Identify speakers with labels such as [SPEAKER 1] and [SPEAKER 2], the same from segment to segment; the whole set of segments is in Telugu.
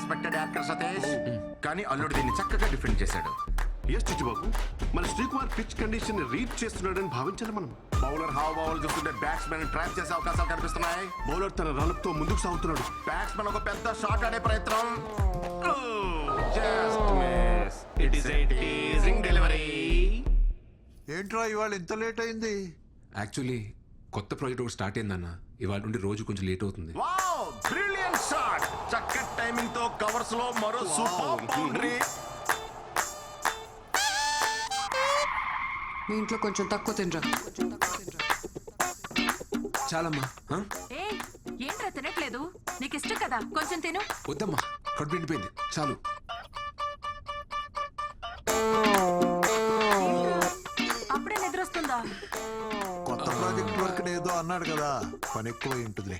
[SPEAKER 1] అన్ఎక్స్పెక్టెడ్ యాక్టర్ సతీష్, కానీ అల్లుడు దీన్ని చక్కగా డిఫెండ్ చేశాడు.
[SPEAKER 2] ఎస్ చిట్టుబాబు, మన శ్రీకుమార్ పిచ్ కండిషన్ రీడ్ చేస్తున్నాడని భావించాలి మనం.
[SPEAKER 1] బౌలర్ హావ్ చూస్తుంటే బ్యాట్స్మెన్ ట్రాప్ చేసే అవకాశాలు కనిపిస్తున్నాయి.
[SPEAKER 2] బౌలర్ తన రన్అప్ తో ముందుకు సాగుతున్నాడు.
[SPEAKER 1] బ్యాట్స్మెన్ ఒక పెద్ద షాట్ ఆడే ప్రయత్నం. Just miss. It is a teasing delivery.
[SPEAKER 3] ఏంట్రా ఇవాళ ఇంత లేట్ అయింది?
[SPEAKER 4] యాక్చువల్లీ కొత్త ప్రాజెక్ట్ ఒకటి స్టార్ట్ అయిందన్న. ఇవాళ నుండి రోజు కొంచెం లేట్ అవుతుంది.
[SPEAKER 1] Wow, brilliant shot. చక్కటి టైమింగ్ తో కవర్స్ లో మరో సూపర్ బౌండరీ.
[SPEAKER 5] మీ ఇంట్లో కొంచెం తక్కువ తినరా.
[SPEAKER 4] చాలమ్మా.
[SPEAKER 6] ఏంట్రా తినట్లేదు? నీకు ఇష్టం కదా, కొంచెం తిను.
[SPEAKER 4] వద్దమ్మా, కడుపు నిండిపోయింది, చాలు.
[SPEAKER 6] అప్పుడే నిద్ర వస్తుందా?
[SPEAKER 3] కొత్త ప్రాజెక్ట్ వర్క్ ఏదో అన్నాడు కదా, పని ఎక్కువ ఉంటుంది.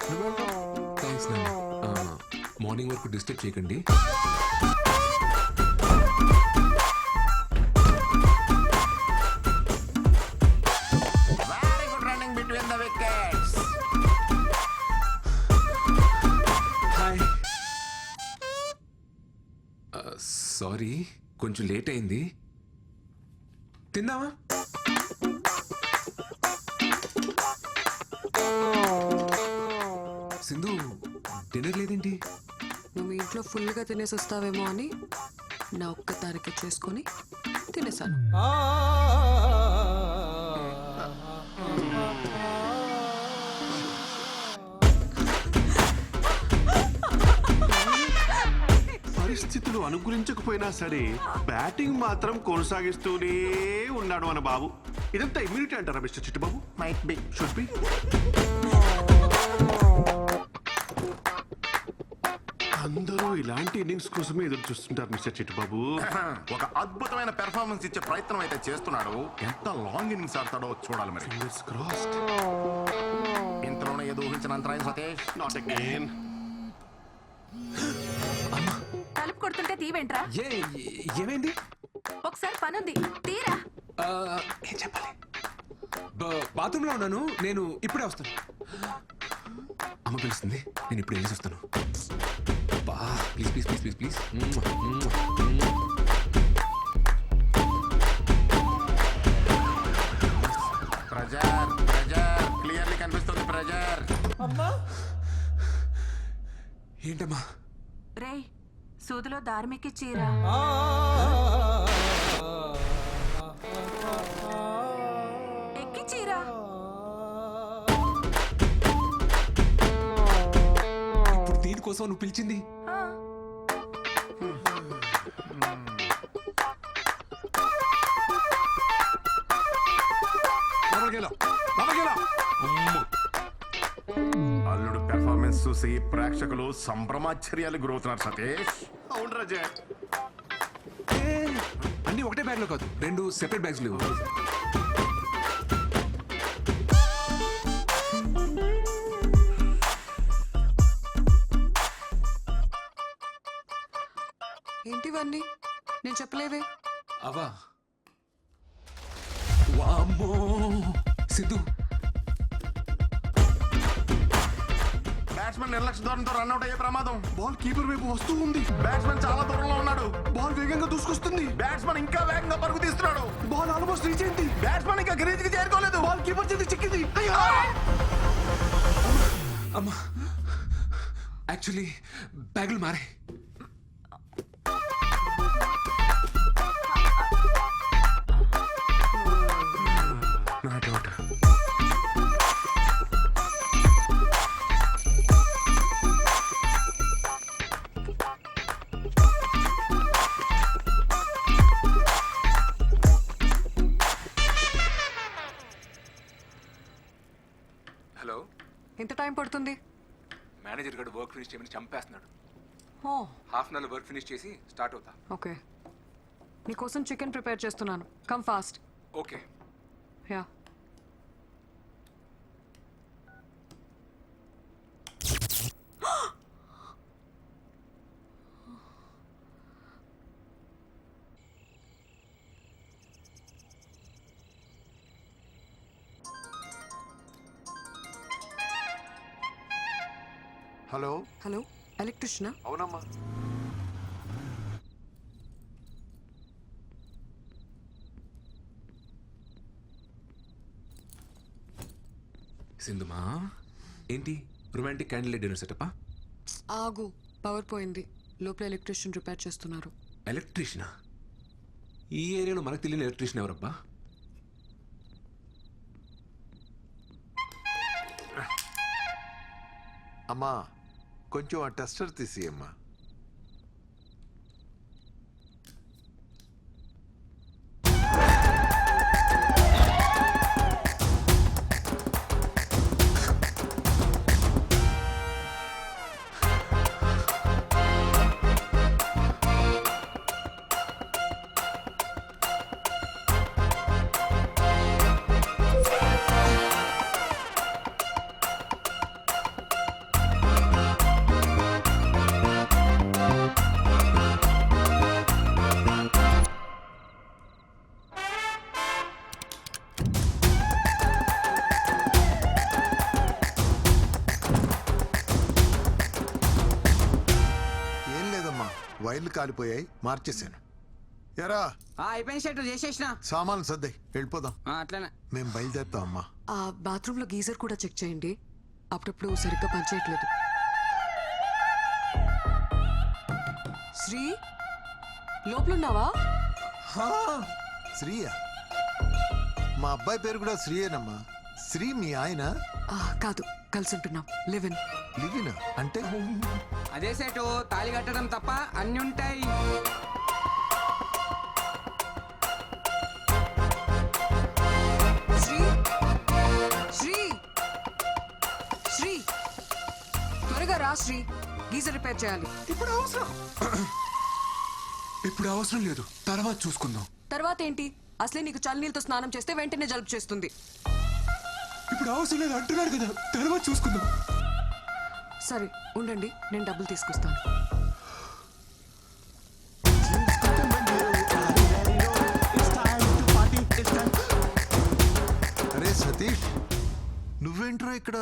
[SPEAKER 4] థ్యాంక్స్ నాన్న. మార్నింగ్ వరకు డిస్టర్బ్ చేయకండి.
[SPEAKER 1] Very good running between the wickets.
[SPEAKER 4] Hi. Sorry, కొంచెం లేట్ అయింది. తిందామా? సింధు, డిన్నర్ లేదేంటి?
[SPEAKER 5] నువ్వు మీ ఇంట్లో ఫుల్గా తినేసి వస్తావేమో అని నా ఒక్క తారీఖు చేసుకొని తినేసాను.
[SPEAKER 2] పరిస్థితులు అనుకూలించకపోయినా సరే బ్యాటింగ్ మాత్రం కొనసాగిస్తూనే ఉన్నాడు మన బాబు. ఇదంతా ఇమ్యూనిటీ అంటారా mister Chittubabu?
[SPEAKER 1] Might be,
[SPEAKER 2] should be. అందరూ ఇలాంటి ఇన్నింగ్స్ కోసమే ఎదురు చూస్తుంటారు మిస్టర్ చిట్టుబాబు.
[SPEAKER 1] ఒక అద్భుతమైన పెర్ఫార్మెన్స్ ఇచ్చే ప్రయత్నం అయితే చేస్తున్నాడు. ఎంత లాంగ్ ఇన్నింగ్స్ ఆడతాడో చూడాలి మరి.
[SPEAKER 2] Fingers crossed.
[SPEAKER 1] ఇంతలోనే ఏదో ఊహించిన అంతరాయం సతీష్.
[SPEAKER 2] Not again.
[SPEAKER 6] తలుపు కొడుతుంటే తీవేంట్రా?
[SPEAKER 4] ఏమైంది?
[SPEAKER 6] ఒకసారి పనుంది, తీరా.
[SPEAKER 4] ఏం చెప్పాలి? బాత్రూంలో ఉన్నాను, నేను ఇప్పుడే వస్తాను. అమ్మ పిలుస్తుంది, నేను ఇప్పుడు వెళ్ళేసి వస్తాను. Please please please please please.
[SPEAKER 1] Pressure pressure clearly కనిపిస్తుంది. ప్రెజర్.
[SPEAKER 4] ఏంటమ్మా?
[SPEAKER 6] రే, సూదిలో దార్మికి చీరా. ఎక్కి చీరా.
[SPEAKER 4] ఇప్పుడు దీనికోసం నువ్వు పిలిచింది?
[SPEAKER 1] అల్లుడు పెర్ఫార్మెన్స్ చూసి ప్రేక్షకులు సంభ్రమాశ్చర్యాలు గురవుతున్నారు సతీష్.
[SPEAKER 2] అవును రాజా.
[SPEAKER 4] అన్ని ఒకటే బ్యాగ్ లో కాదు, 2 సెపరేట్ బ్యాగ్స్ లేవు.
[SPEAKER 5] ఏంటివన్నీ? నేను చెప్పలేవే.
[SPEAKER 4] అవా, వామ్మో సిద్ధు.
[SPEAKER 1] బ్యాట్స్మెన్ నిర్లక్ష్య ధోరణితో రన్అట్ అయ్యే ప్రమాదం.
[SPEAKER 2] బాల్ కీపర్ వైపు వస్తూ ఉంది.
[SPEAKER 1] బ్యాట్స్మెన్ చాలా దూరంలో ఉన్నాడు.
[SPEAKER 2] బాల్ వేగంగా దూసుకొస్తుంది.
[SPEAKER 1] బ్యాట్స్మెన్ ఇంకా వేగంగా పరుగు తీస్తున్నాడు.
[SPEAKER 2] బాల్ ఆల్మోస్ట్ రీచ్ అయింది.
[SPEAKER 1] బ్యాట్స్మెన్ ఇంకా గ్రీజ్ కి చేరుకోలేదు.
[SPEAKER 2] బాల్ కీపర్ చేతి చిక్కింది.
[SPEAKER 4] అమ్మా, యాక్చువల్లీ బ్యాగులు మారే.
[SPEAKER 1] Not out.
[SPEAKER 4] హలో,
[SPEAKER 5] ఎంత టైం పడుతుంది?
[SPEAKER 4] మేనేజర్ గడు వర్క్ ఫినిష్ చేయమని చంపేస్తున్నాడు.
[SPEAKER 5] Oh,
[SPEAKER 4] half an hour work finish చేసి స్టార్ట్ అవుతా.
[SPEAKER 5] ఓకే. నీకోసం చికెన్ ప్రిపేర్ చేస్తున్నాను. Come fast.
[SPEAKER 4] Okay.
[SPEAKER 5] Yeah.
[SPEAKER 3] Hello.
[SPEAKER 5] Hello, ఎలక్ట్రిషియనా?
[SPEAKER 3] అవునమ్మా.
[SPEAKER 4] సింధుమా ఏంటి రొమాంటిక్ క్యాండిల్ డిన్నర్ సెటప్పా?
[SPEAKER 5] ఆగు, పవర్ పోయింది. లోపల ఎలక్ట్రీషియన్ రిపేర్ చేస్తున్నారు.
[SPEAKER 4] ఎలక్ట్రీషియనా? ఈ ఏరియాలో మనకు తెలియని ఎలక్ట్రీషియన్ ఎవరబ్బా?
[SPEAKER 3] అమ్మా కొంచెం ఆ టెస్టర్ తీసి అమ్మా. ఏం లేదమ్మా, వైర్లు కాలిపోయాయి, మార్చేశాను. ఎరా
[SPEAKER 7] అయిపోయిన షర్ట్ చేసేసిన
[SPEAKER 3] సామాన్లు సర్దాయి, వెళ్ళిపోదాం.
[SPEAKER 7] అట్లనే
[SPEAKER 3] మేము బయలుదేరుతాం అమ్మా.
[SPEAKER 5] ఆ బాత్రూమ్ లో గీజర్ కూడా చెక్ చేయండి, అప్పుడప్పుడు సరిగ్గా పనిచేయట్లేదు. శ్రీ, లోపలున్నావా?
[SPEAKER 3] శ్రీయా? మా అబ్బాయి పేరు కూడా శ్రీయేనమ్మా. శ్రీ మీ ఆయన?
[SPEAKER 5] కాదు, కలిసి ఉంటున్నాం. లివిన్.
[SPEAKER 3] లివినా అంటే?
[SPEAKER 7] అదే సెట్ తాళి కట్టడం తప్ప అన్ని ఉంటాయి.
[SPEAKER 5] శ్రీ, శ్రీ, శ్రీ, త్వరగా రా శ్రీ, గీజర్ రిపేర్ చేయాలి.
[SPEAKER 4] ఇప్పుడు అవసరం లేదు, తర్వాత చూసుకుందాం.
[SPEAKER 5] తర్వాత ఏంటి? అసలే నీకు చల్లనీళ్ళతో స్నానం చేస్తే వెంటనే జలుబు చేస్తుంది.
[SPEAKER 4] ఇప్పుడు అవసరం లేదు అంటున్నాడు కదా, తర్వాత చూసుకుందాం.
[SPEAKER 5] సరే ఉండండి, నేను డబ్బులు తీసుకొస్తాను.
[SPEAKER 3] అరే సతీష్, నువ్వేంట్రా ఇక్కడ?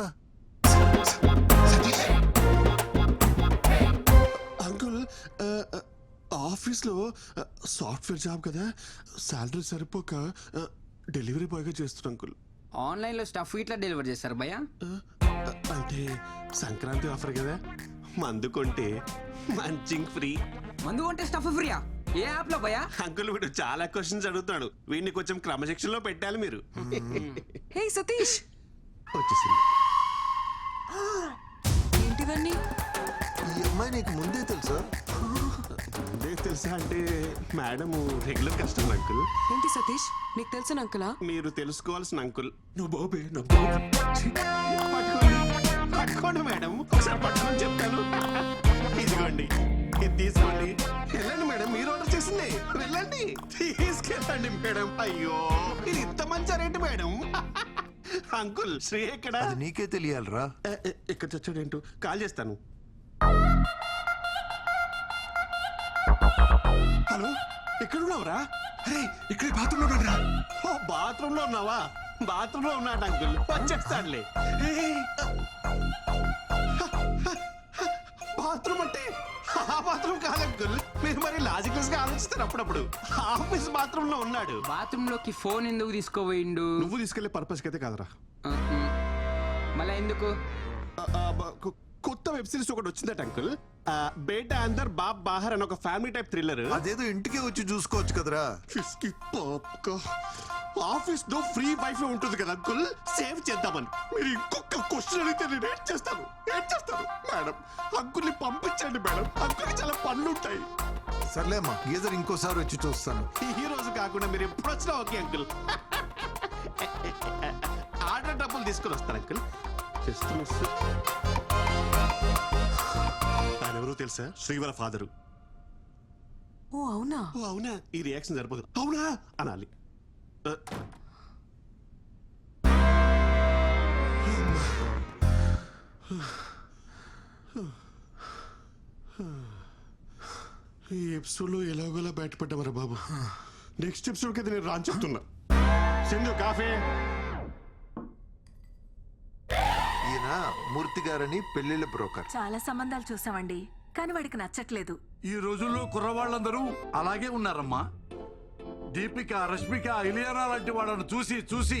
[SPEAKER 2] అంకుల్ ఆఫీస్లో సాఫ్ట్వేర్ జాబ్ కదా, శాలరీ సరిపోక డెలివరీ బాయ్గా చేస్తున్నా అంకుల్.
[SPEAKER 7] ఆన్లైన్ లో స్టఫ్ ఇట్లా డెలివర్ చేస్తారు భయ్యా.
[SPEAKER 2] అంటే సంక్రాంతి ఆఫర్ కదా, మందు కొంటే మంచింగ్ ఫ్రీ.
[SPEAKER 7] మందు కొంటే స్టఫ్ ఫ్రీయా? ఏ యాప్ లో భయ్యా?
[SPEAKER 2] అంకుల్ వీడు చాలా క్వశ్చన్స్ అడుగుతాడు, వీడిని కొంచెం క్రమశిక్షణలో పెట్టాలి మీరు.
[SPEAKER 5] హే సతీష్,
[SPEAKER 2] వచ్చేసింది.
[SPEAKER 5] ఏంటివన్నీ?
[SPEAKER 3] ఈ అమ్మాయి నీకు ముందే తెలుసా?
[SPEAKER 2] ముందే తెలుసా అంటే మేడం రెగ్యులర్ కస్టమర్ అంకుల్.
[SPEAKER 5] ఏంటి సతీష్, నీకు తెలిసిన అంకులా?
[SPEAKER 2] మీరు తెలుసుకోవాల్సిన అంకుల్.
[SPEAKER 4] నువ్వు బాబే నా బాబు.
[SPEAKER 2] పట్టుకోండి పట్టుకోండి మేడం, ఒకసారి పట్టుకొని చెప్తాను. ఇదిగోండి, ఇది తీసుకోండి. వెళ్ళండి మేడం, మీరు ఆర్డర్ చేసింది. వెళ్ళండి, తీసుకెళ్ళండి మేడం. అయ్యో, ఇది ఇంత మంచి రేటు మేడం. అంకుల్ శ్రీ ఎక్కడ?
[SPEAKER 3] అది నీకే తెలియాలరా.
[SPEAKER 2] ఇక్కడ చచ్చాడేంటో, కాల్ చేస్తాను. హలో, ఎక్కడున్నావురా?
[SPEAKER 4] అరే ఇక్కడ బాత్రూంలో ఉన్నాడు రా.
[SPEAKER 2] ఓ బాత్రూమ్ లో ఉన్నావా? బాత్రూమ్ లో ఉన్నాడు అంకుల్, వచ్చేస్తాడులే. బాత్రూమ్ అంటే ఆ బాత్రూమ్ కాదు అంకుల్, మీరు మరి లాజికల్స్ గా ఆలోచిస్తారు అప్పుడప్పుడు. ఆఫీస్ బాత్రూమ్ లో ఉన్నాడు.
[SPEAKER 7] బాత్రూమ్ లోకి ఫోన్ ఎందుకు తీసుకోపోయిండు?
[SPEAKER 2] నువ్వు తీసుకెళ్లే పర్పస్ అయితే కాదురా.
[SPEAKER 7] మళ్ళా ఎందుకు?
[SPEAKER 2] కొత్త వెబ్ సిరీస్ ఒకటి వచ్చిందట అంకుల్, బేటా అందర్ బాబ్ బాహర్ అని ఒక ఫ్యామిలీ టైప్ థ్రిల్లర్.
[SPEAKER 3] అదేదో ఇంటికే వచ్చి చూసుకోవచ్చు కదరా.
[SPEAKER 2] ఆఫీస్ లో ఫ్రీ వైఫై ఉంటుంది కదా అంకుల్, సేవ్ చేద్దామని. మీరు ఇంకొక క్వశ్చన్ అడిగితే నేను ఏం చేస్తాను మేడం. అంకుల్ని పంపించండి మేడం, అంకుల్కి చాలా పనులు ఉంటాయి.
[SPEAKER 3] సర్లేమ్మా, గీజర్ ఇంకోసారి వచ్చి చూస్తాను.
[SPEAKER 2] ఈ రోజు కాకుండా మీరు ఎప్పుడు వచ్చినా ఓకే అంకుల్. ఆర్డర్ డబ్బులు తీసుకొని వస్తారు అంకుల్. ఆయన ఎవరో తెలుసా? శ్రీవర ఫాదరు.
[SPEAKER 5] ఓ అవునా?
[SPEAKER 2] ఓ అవునా, ఈ రియాక్షన్ సరిపోదు, అవునా అనాలి. ఈ ఎపిసోడ్ లో ఎలాగోలా బయటపడ్డామరా బాబు. నెక్స్ట్ ఎపిసోడ్ కదా నేను రాని చెప్తున్నా. సింధు కాఫీ.
[SPEAKER 3] ఈయన మూర్తి గారని పెళ్లిళ్ళ బ్రోకర్.
[SPEAKER 6] చాలా సంబంధాలు చూసామండి, కానీ వాడికి నచ్చట్లేదు.
[SPEAKER 8] ఈ రోజుల్లో కుర్రవాళ్ళందరూ అలాగే ఉన్నారమ్మా. దీపిక, రష్మిక, ఇలియానా లాంటి వాళ్ళను చూసి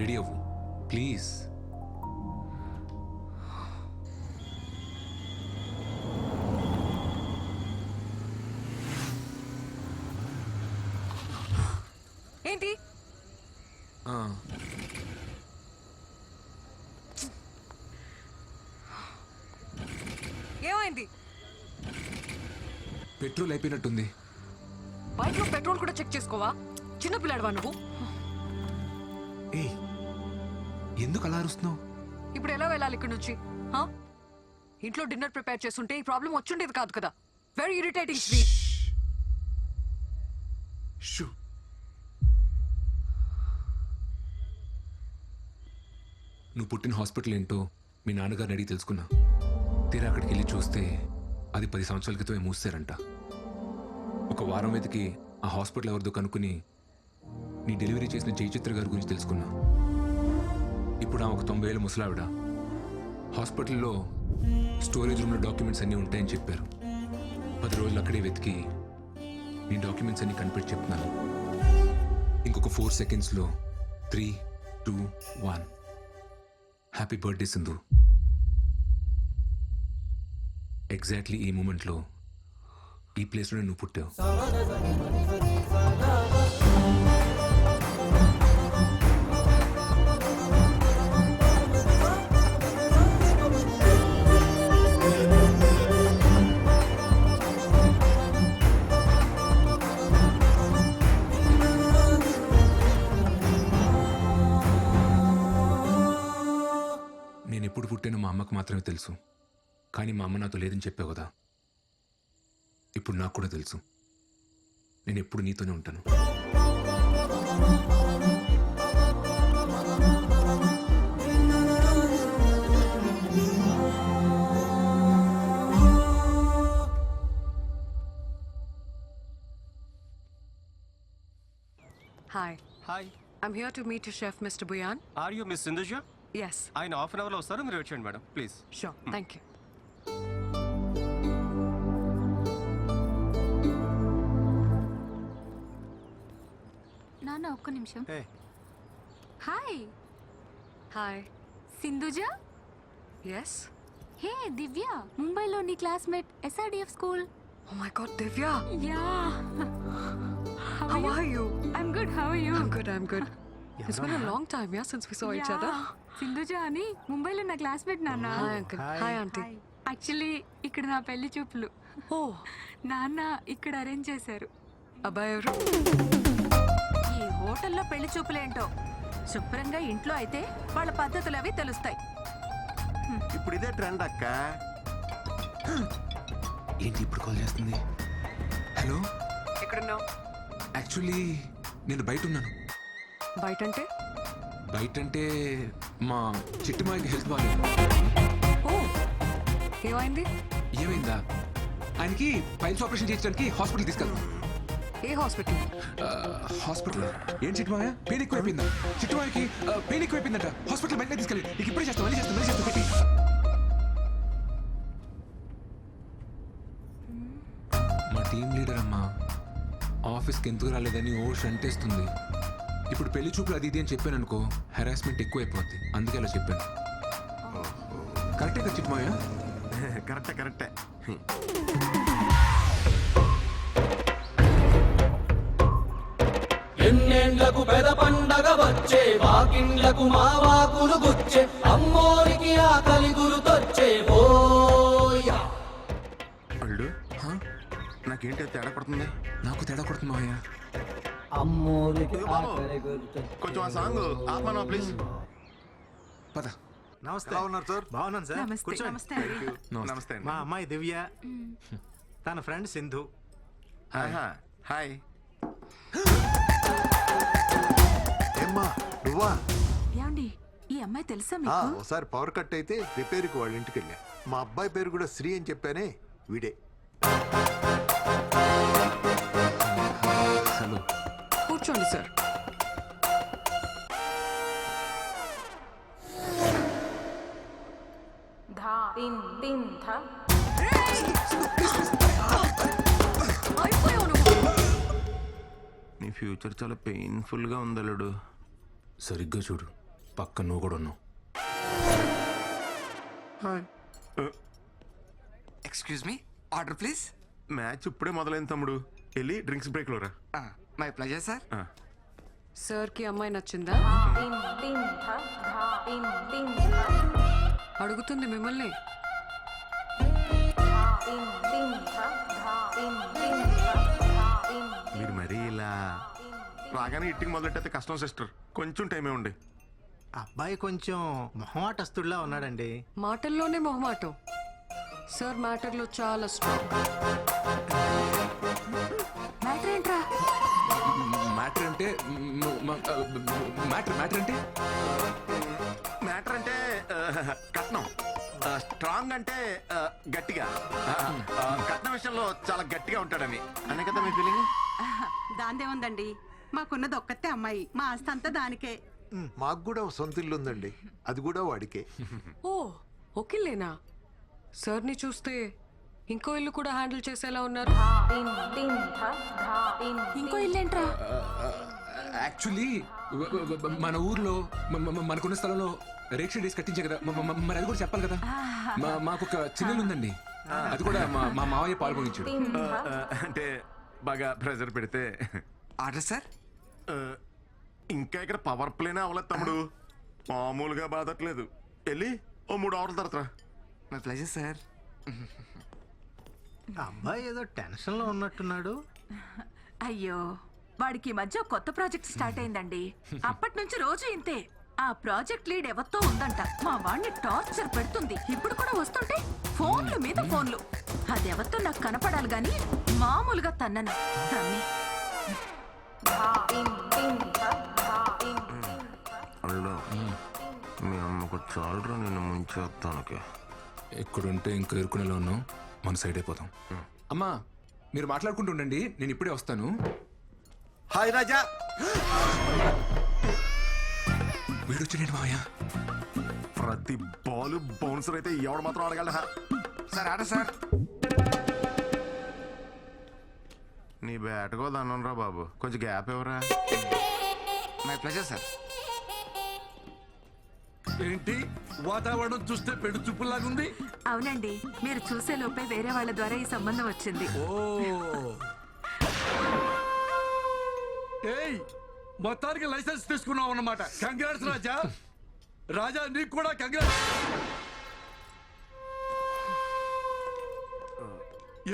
[SPEAKER 4] రెడీ అవ్వు ప్లీజ్.
[SPEAKER 5] ఏంటి ఏమైంది?
[SPEAKER 4] పెట్రోల్ అయిపోయినట్టుంది.
[SPEAKER 5] బైక్ లో పెట్రోల్ కూడా చెక్ చేసుకోవా? చిన్నపిల్లాడువా నువ్వు?
[SPEAKER 4] ఏయ్ ఎందుకు అలా అరుస్తున్నావు?
[SPEAKER 5] ఇప్పుడు ఎలా వెళ్ళాలి ఇక్కడ నుంచి? హా? ఇంట్లో డిన్నర్ ప్రిపేర్ చేస్తుంటే ఈ ప్రాబ్లం వచ్చుండేది కాదు కదా. Very irritating Sri.
[SPEAKER 4] షూ. నువ్వు పుట్టిన హాస్పిటల్ ఏంటో మీ నాన్నగారిని అడిగి తెలుసుకున్నా. తీరా అక్కడికి వెళ్ళి చూస్తే అది 10 సంవత్సరాల క్రితమే మూసారంట. ఒక వారం వెతికి ఆ హాస్పిటల్ ఎవరిదో కనుక్కుని నీ డెలివరీ చేసిన జయచిత్ర గారి గురించి తెలుసుకున్నా. ఇప్పుడు ఆ ఒక 90 ఏళ్ళ ముసలావిడ హాస్పిటల్లో స్టోరేజ్ రూమ్లో డాక్యుమెంట్స్ అన్నీ ఉంటాయని చెప్పారు. 10 రోజులు అక్కడే వెతికి నీ డాక్యుమెంట్స్ అన్ని కనిపెట్టి చెప్తున్నాను. ఇంకొక 4 సెకండ్స్లో 3, 2, 1. Happy birthday Sindhu. ఎగ్జాక్ట్లీ ఈ మూమెంట్లో ఈ ప్లేస్లోనే నువ్వు పుట్టావు. నేను ఎప్పుడు పుట్టానో మా అమ్మకు మాత్రమే తెలుసు. కానీ మా అమ్మ నాతో లేదని చెప్పావు కదా. ఇప్పుడు నాకు కూడా తెలుసు. నేను ఎప్పుడు నీతోనే ఉంటాను.
[SPEAKER 5] Hi.
[SPEAKER 9] Hi.
[SPEAKER 5] I'm here to meet your chef, Mr. Buyan.
[SPEAKER 9] Are you Miss Sindhuja?
[SPEAKER 5] Yes.
[SPEAKER 9] ఆయన హాఫ్ అన్ అవర్లో వస్తారు, మీరు వచ్చేయండి madam please.
[SPEAKER 5] Sure. Thank you.
[SPEAKER 10] నాన్న ఒక్క నిమిషం. Hi
[SPEAKER 5] Hi.
[SPEAKER 10] సింధుజ.
[SPEAKER 5] Yes.
[SPEAKER 10] హే దివ్య, ముంబైలో నీ classmate SRDF school.
[SPEAKER 5] Oh my God, Divya.
[SPEAKER 10] Yeah.
[SPEAKER 5] How are you?
[SPEAKER 10] I'm good. How are you?
[SPEAKER 5] I'm good. I'm good. It's been a long time, yeah, since we saw each other.
[SPEAKER 10] Sindhuja అని ముంబైలో నా క్లాస్మేట్ నాన్న.
[SPEAKER 5] Hi, uncle. Hi, auntie.
[SPEAKER 10] Actually ఇక్కడ నా పెళ్లి చూపులు.
[SPEAKER 5] Oh,
[SPEAKER 10] నాన్న ఇక్కడ అరేంజ్ చేశారు.
[SPEAKER 5] అబ్బాయి ఎవరు?
[SPEAKER 6] ఈ హోటల్లో పెళ్లి చూపులేంటో, శుభ్రంగా ఇంట్లో అయితే వాళ్ళ పద్ధతులు అవి తెలుస్తాయి.
[SPEAKER 2] ఇప్పుడు ఇదే ట్రెండ్ అక్క.
[SPEAKER 4] ఏంటి ఇప్పుడు కాల్ చేస్తుంది? హలో.
[SPEAKER 5] ఎక్కడున్నావు?
[SPEAKER 4] యాక్చువల్లీ నేను బయట ఉన్నాను.
[SPEAKER 5] బయట అంటే?
[SPEAKER 4] బయట అంటే మా చిట్టుమాయకి హెల్త్ బాగాలేదు.
[SPEAKER 5] ఓ, ఏమైంది?
[SPEAKER 4] ఏమైందా? ఆయనకి పైల్స్ ఆపరేషన్ చేయించడానికి హాస్పిటల్ తీసుకెళ్తాం.
[SPEAKER 5] ఏ హాస్పిటల్?
[SPEAKER 4] హాస్పిటల్ ఏం చిట్టుమాయ? పెయిన్ ఎక్కువైపోయిందా? చిట్టుమాయకి పెయిన్ ఎక్కువైపోయిందట. హాస్పిటల్ బయటనే తీసుకెళ్ళి నీకు ఇప్పుడే చేస్తాం. మళ్ళీ చేస్తాం పెట్టి. మా టీం లీడర్ అమ్మా ఆఫీస్కి ఎందుకు రాలేదని ఓ షంటేస్తుంది. ఇప్పుడు పెళ్లి చూపులు అది ఇది అని చెప్పాను అనుకో, హెరాస్మెంట్ ఎక్కువైపోద్ది. అందుకే అలా చెప్పాను. కరెక్టే కదా చిట్టుమాయ?
[SPEAKER 2] కరెక్టే.
[SPEAKER 11] ఎన్నేళ్లకు పెద పండగ వచ్చే, వాకిండ్లకు మా వాకులు గుచ్చే, అమ్మోరికి ఆకలి గురుతొచ్చే బోయా.
[SPEAKER 1] అల్లుడు, నాకేంటి తేడా పడుతుంది?
[SPEAKER 4] నాకు తేడా కొడుతుంది మావయ్య.
[SPEAKER 11] అమ్మోరికి
[SPEAKER 1] బాబు,
[SPEAKER 11] ఆకలి గురుతొచ్చే.
[SPEAKER 1] కొంచెం ఆ సాంగ్ ఆపమా ప్లీజ్.
[SPEAKER 4] పద.
[SPEAKER 2] నమస్తే.
[SPEAKER 3] ఎలా ఉన్నారు సార్?
[SPEAKER 2] బాగున్నాను సార్.
[SPEAKER 6] నమస్తే.
[SPEAKER 2] కూర్చోండి.
[SPEAKER 6] నమస్తే అండి.
[SPEAKER 1] నమస్తే అండి.
[SPEAKER 2] మా అమ్మాయి దివ్య, తన ఫ్రెండ్ సింధు.
[SPEAKER 1] హాయ్.
[SPEAKER 3] ఏమ్మా నువ్వా?
[SPEAKER 6] ఏమండి, ఈ అమ్మాయి తెలుసా
[SPEAKER 3] ఆ,
[SPEAKER 6] మీకు?
[SPEAKER 3] ఒకసారి పవర్ కట్ అయితే రిపేర్కి వాళ్ళ ఇంటికి వెళ్ళా. మా అబ్బాయి పేరు కూడా శ్రీ అని చెప్పానే, వీడే.
[SPEAKER 4] హలో.
[SPEAKER 5] కూర్చోండి సార్. అయిపోయావు నువ్వు.
[SPEAKER 1] నీ ఫ్యూచర్ చాలా పెయిన్ఫుల్ గా ఉంది అల్లుడు.
[SPEAKER 4] సరిగ్గా చూడు. పక్క నువ్వు కూడా ఉన్నావు.
[SPEAKER 7] Excuse me, order please.
[SPEAKER 1] Match ఇప్పుడే మొదలైంది తమ్ముడు, వెళ్ళి డ్రింక్స్ బ్రేక్ లో రా.
[SPEAKER 7] My pleasure sir.
[SPEAKER 5] సార్ కి అమ్మాయి నచ్చిందా? అడుగుతుంది మిమ్మల్ని.
[SPEAKER 1] మీరు మరీ ఇలా రాగానే ఇట్టింగ్ మొదలెట్టయితే కష్టం సిస్టర్, కొంచెం టైమే ఉండి.
[SPEAKER 2] అబ్బాయి కొంచెం మొహమాటస్తుడిలా ఉన్నాడండి.
[SPEAKER 5] మాటల్లోనే మొహమాటం. సార్ మ్యాటర్లో చాలా స్ట్రాంగ్.
[SPEAKER 6] మ్యాటర్ ఏంట్రా?
[SPEAKER 4] మ్యాటర్ అంటే మ్యాటర్ అంటే
[SPEAKER 1] మ్యాటర్ అంటే కట్నం, స్ట్రాంగ్ అంటే గట్టిగా. కట్నం విషయంలో చాలా గట్టిగా ఉంటాడని అనే కదా మీ ఫీలింగ్.
[SPEAKER 6] దాందేముందండి, మాకున్నది ఒక్కతే అమ్మాయి, మా ఆస్తి అంతా దానికే.
[SPEAKER 3] మాకు కూడా ఓ సొంత ఇల్లు ఉందండి, అది కూడా వాడికే.
[SPEAKER 5] ఓ ఓకేలేనా? సార్ని చూస్తే ఇంకో ఇల్లు కూడా హ్యాండిల్ చేసేలా ఉన్నారు.
[SPEAKER 6] ఇంకో ఇల్లేంట్రా?
[SPEAKER 4] యాక్చువల్లీ మన ఊర్లో మనకున్న స్థలంలో రేక్ష డేస్ కట్టించే కదా, మరి అది కూడా చెప్పాలి కదా. మాకు ఒక చిన్నలు ఉందండి, అది కూడా మా మావయ్య పాల్గొనించాడు.
[SPEAKER 1] అంటే బాగా ప్రెజర్ పెడితే.
[SPEAKER 7] Order sir.
[SPEAKER 1] ఇంకా ఇక్కడ పవర్ ప్లేనే అవ్వలేదు తమ్ముడు, మామూలుగా బాధట్లేదు. వెళ్ళి ఓ 3 ఆర్డర్ల తర్వాత.
[SPEAKER 7] My pleasure sir.
[SPEAKER 2] అబ్బాయి ఏదో టెన్షన్ లో ఉన్నట్టున్నాడు.
[SPEAKER 6] అయ్యో, వాడికి ఈ మధ్య కొత్త ప్రాజెక్ట్ స్టార్ట్ అయిందండి. అప్పటి నుంచి రోజు ఇంతే. ఆ ప్రాజెక్ట్ లీడ్ ఎవరితో ఉందంట, మా వాడిని టార్చర్ పెడుతుంది. ఇప్పుడు కూడా వస్తుంటే ఫోన్లు మీద ఫోన్లు. అది ఎవరితో నాకు కనపడాలి గాని మామూలుగా తన్నను. తన్ని
[SPEAKER 1] అల్లు మీ అమ్మకు చాలరా నిన్ను ముంచేస్తానికి.
[SPEAKER 4] ఎక్కడుంటే ఇంకా ఇరుకునేలా ఉన్నాం, మన సైడ్ అయిపోతాం. అమ్మా మీరు మాట్లాడుకుంటూ ఉండండి, నేను ఇప్పుడే వస్తాను.
[SPEAKER 1] హాయ్ రాజా.
[SPEAKER 4] వీడొచ్చాడు మావయ్య.
[SPEAKER 1] ప్రతి బాల్ బౌన్సర్ అయితే ఎవడు మాత్రం ఆడగలరా?
[SPEAKER 7] Sir order sir.
[SPEAKER 1] నీ బ్యాట్కో దన్నం రా బాబు, కొంచెం గ్యాప్ ఇవ్వరా.
[SPEAKER 7] My pleasure sir.
[SPEAKER 8] ఏంటి వాతావరణం చూస్తే పెళ్లి చూపులాగుంది?
[SPEAKER 6] అవునండి, మీరు చూసే లోపే వేరే వాళ్ళ ద్వారా ఈ సంబంధం వచ్చింది.
[SPEAKER 8] ఓ ఏయ్, మొత్తానికి లైసెన్స్ తీసుకున్నావు అన్నమాట. కంగ్రాట్స్ రాజా. రాజా నీకు కూడా కంగ్రాట్స్.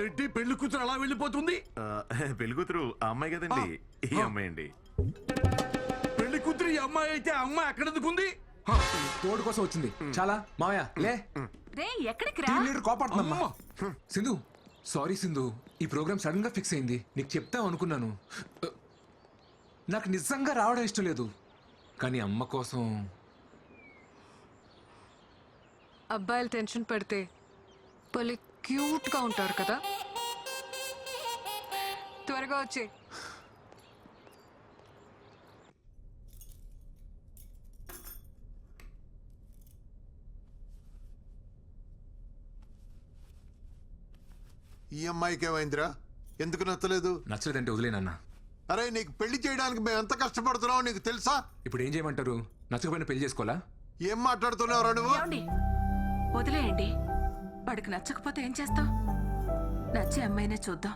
[SPEAKER 8] ఏంటి పెళ్లి కూతురు అలా వెళ్ళిపోతుంది?
[SPEAKER 1] పెళ్లి కూతురు ఆ అమ్మాయి కదండి, ఈ అమ్మాయి అండి.
[SPEAKER 8] పెళ్లి కూతురు ఈ అమ్మాయి అయితే ఆ అమ్మాయి ఎక్కడ ఎందుకుంది?
[SPEAKER 4] తోడు కోసం వచ్చింది. చాలా మావయ్య లే.
[SPEAKER 6] రే ఎక్కడికి రా?
[SPEAKER 4] టీం లీడర్ కోపడుతుందమ్మా. సింధు సారీ సింధు, ఈ ప్రోగ్రామ్ సడన్ గా ఫిక్స్ అయింది. నీకు చెప్తాం అనుకున్నాను. నాకు నిజంగా రావడం ఇష్టం లేదు, కానీ అమ్మ కోసం.
[SPEAKER 5] అబ్బాయిలు టెన్షన్ పడితే భలే క్యూట్ గా ఉంటారు కదా. త్వరగా వచ్చే.
[SPEAKER 3] ఈ అమ్మాయికి ఏమైందిరా, ఎందుకు నచ్చలేదు?
[SPEAKER 4] నచ్చలేదంటే వదిలేనన్నా.
[SPEAKER 3] అరే నీకు పెళ్లి చేయడానికి మేము ఎంత కష్టపడుతున్నావు నీకు తెలుసా?
[SPEAKER 4] ఇప్పుడు ఏం చేయమంటారు? నచ్చకపోయినా పెళ్లి చేసుకోవాలా?
[SPEAKER 3] ఏం మాట్లాడుతున్నావురా నువ్వు?
[SPEAKER 6] ఏమండి? వదిలేయండి, వాడికి నచ్చకపోతే ఏం చేస్తాం? నచ్చే అమ్మాయినే చూద్దాం.